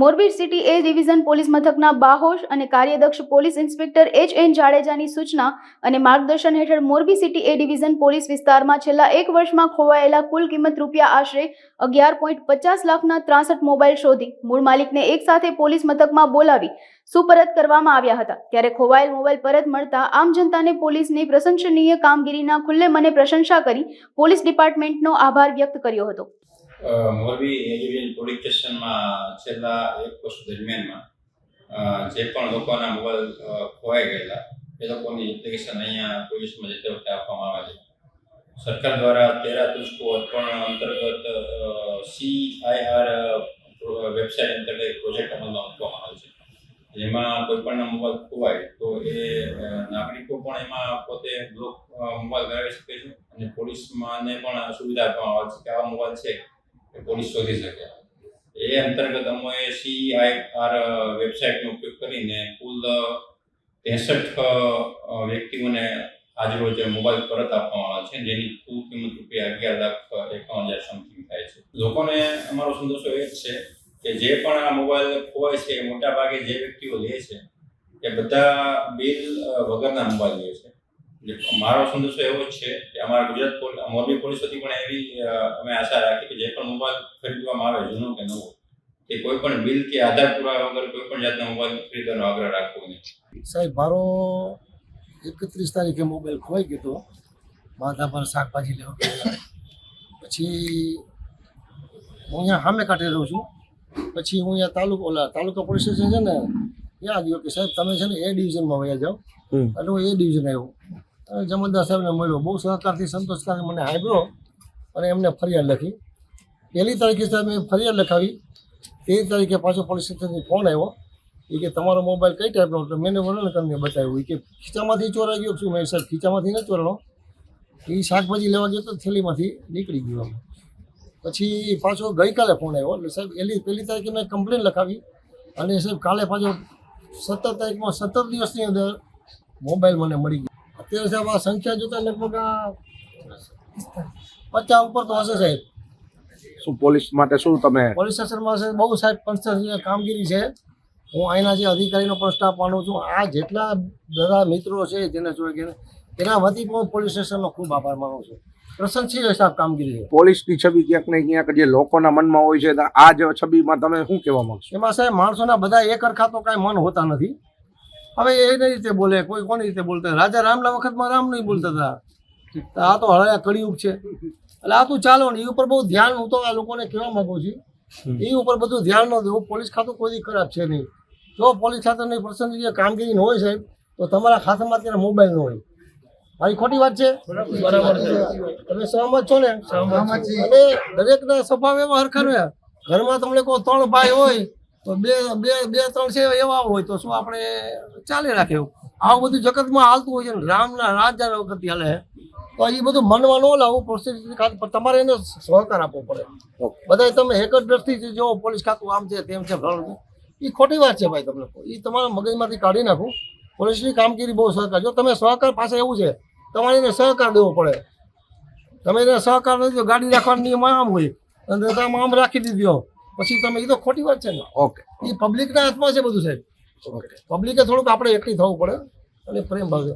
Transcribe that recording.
Morbi city એ division police મથકના બાહોશ અને કાર્યદક્ષ police inspector એચ.એન. જાડેજાની સૂચના અને માર્ગદર્શન હેઠળ મોરબી સિટી એ ડિવિઝન પોલીસ વિસ્તારમાં છેલ્લા 1 વર્ષમાં ખોવાયેલા કુલ કિંમત રૂપિયા આશરે 11.50 લાખના 63 મોબાઈલ શોધી મૂળ માલિકને એક સાથે પોલીસ મથકમાં બોલાવી સુપરત કરવામાં આવ્યા હતા। ત્યારે ખોવાયેલ મોબાઈલ પરત મળતા આમ જનતાને પોલીસની પ્રશંસનીય કામગીરીના ખુલ્લે મને પ્રશંસા કરી પોલીસ ડિપાર્ટમેન્ટનો આભાર વ્યક્ત કર્યો હતો। મોરબી એડિવિઝન પોલીસ સ્ટેશનમાં છેલ્લા 1 વર્ષ દરમિયાનમાં જે પણ લોકોના મોબાઈલ ખોવાઈ ગયેલા એ લોકોની એપ્લિકેશન અહીંયા પોલીસમાં જતી વખતે આપવામાં આવે છે। સરકાર દ્વારા 13 તુષ્કો અર્પણ અંતર્ગત CIR વેબસાઇટ અંતર્ગત પ્રોજેક્ટ અમલમાં મૂકવામાં આવે છે, જેમાં કોઈ પણ મોબાઈલ ખોવાય તો એ નાગરિકો પણ એમાં પોતે બ્લોક મોબાઈલ કરાવી શકે છે અને પોલીસમાં પણ સુવિધા આપવામાં આવે છે કે આવા મોબાઈલ છે એ પોલીસ શોધી શકે। એ અંતર્ગત અમે CIR વેબસાઇટનો ઉપયોગ કરીને કુલ 63 વ્યક્તિઓને આજરોજ મોબાઈલ પરત આપવામાં આવે છે, જેની કુલ કિંમત રૂપિયા 11,51,000 સમથિંગ થાય છે। લોકોને અમારો સંદેશો એ જ છે કે જે પણ આ મોબાઈલ ખોવાય છે એ મોટા ભાગે જે વ્યક્તિઓ લે છે એ બધા બિલ વગરના મોબાઈલ લે છે। મારો સંદેશો એવો જ છે કે અમારા ગુજરાત મોરબી પોલીસ વતી પણ એવી અમે આશા રાખી કે જે પણ મોબાઈલ ખરીદવામાં આવે જૂનો કે નવો તે કોઈ પણ બિલ કે આધાર પુરાવા વગર કોઈ પણ જાતનો મોબાઈલ ખરીદવાનો આગ્રહ રાખવો નહીં। સાહેબ, મારો 31 તારીખે મોબાઈલ ખોવાઈ ગયો હતો માથા પર શાકભાજી લેવા ગયેલા। પછી હું અહીંયા સામે કાંઠે રહું છું। પછી હું અહીંયા તાલુકા પોલીસ સ્ટેશન છે ને ત્યાં ગયો કે સાહેબ તમે છે ને એ ડિવિઝનમાં વયા જાઓ, એટલે હું એ ડિવિઝન આવ્યો અને જમાદાર સાહેબને મળ્યો, બહુ સહકારથી સંતોષકારી મને સાંભળ્યો અને એમને ફરિયાદ લખી। 1 તારીખે સાહેબ મેં ફરિયાદ લખાવી, 13 તારીખે પાછો પોલીસ સ્ટેશનથી ફોન આવ્યો એ કે તમારો મોબાઈલ કઈ ટાઈપનો હતો, મેં વર્ણન કરીને બતાવ્યું એ કે ખીચામાંથી ચોરાઈ ગયો છું। મેં સાહેબ ખીચામાંથી ન ચોરાણો, એ શાકભાજી લેવા ગયો તો થેલીમાંથી નીકળી ગયો। પછી પાછો ગઈકાલે ફોન આવ્યો એટલે સાહેબ 1 તારીખે મેં કમ્પ્લેન લખાવી અને સાહેબ કાલે પાછો 17 તારીખમાં 17 દિવસની અંદર મોબાઈલ મને મળી ગયો। અત્યારે સાહેબ આ સંખ્યા જોતા લગભગ 50 ઉપર તો હશે સાહેબ। શું પોલીસ માટે શું તમે પોલીસ સ્ટેશનમાં સાહેબ બહુ સાહેબ પ્રશંસનીય કામગીરી છે। હું અહીંના જે અધિકારીનો પણ સ્ટાફ માનું છું। આ જેટલા બધા મિત્રો છે જેને જોડે કે એના વતી પણ પોલીસ સ્ટેશનનો ખૂબ આભાર માનું છું। પ્રશંસનીય સાહેબ કામગીરી છે। પોલીસની છબી ક્યાંક ને ક્યાંક જે લોકોના મનમાં હોય છે આ જ છબીમાં તમે શું કહેવા માંગશો? એમાં સાહેબ માણસોના બધા એક સરખા તો કાંઈ મન હોતા નથી। હવે એની રીતે બોલે, કોઈ કોની રીતે બોલતા, રાજા રામના વખતમાં રામ નહીં બોલતા હતા, આ તો હળયા કળિયુગ છે એટલે આ તું ચાલો ને એ ઉપર બહુ ધ્યાન હું તો આ લોકોને કહેવા માંગુ છું, એ ઉપર બધું ધ્યાન ન દેવું। પોલીસ ખાતું કોઈ ખરાબ છે નહીં। જો પોલીસ ખાતાની પ્રશંસનીય કામગીરી ન હોય સાહેબ તો તમારા ખાતામાં અત્યારે મોબાઈલ ન હોય। મારી ખોટી વાત છે? બરાબર છે, તમે સહમત છો ને? અને દરેકના સ્વભાવ એવા હરખા રહ્યા। ઘરમાં તમને કોઈ 3 ભાઈ હોય તો બે 3 છે એવા હોય તો શું આપણે ચાલે રાખે એવું? આવું બધું જગતમાં હાલતું હોય છે ને, રામના રાજા વખત હાલે તો એ બધું મનમાં ન લાવવું, પરિસ્થિતિ તમારે એને સહકાર આપવો પડે। બધા તમે એક જ દ્રષ્ટિથી જો પોલીસ ખાતું આમ છે તેમ છે, એ ખોટી વાત છે ભાઈ। તમને એ તમારા મગજમાંથી કાઢી નાખું। પોલીસની કામગીરી બહુ સહકાર, જો તમે સહકાર પાસે એવું છે તમારે એને સહકાર દેવો પડે। તમે એને સહકાર નથી દો, ગાડી રાખવાનો નિયમ આમ હોય અને તમે આમ રાખી દીધો પછી તમે, એ તો ખોટી વાત છે ને। ઓકે, એ પબ્લિકના હાથમાં છે બધું સાહેબ। પબ્લિકે થોડુંક આપણે એકઠી થવું પડે અને પ્રેમ ભાવે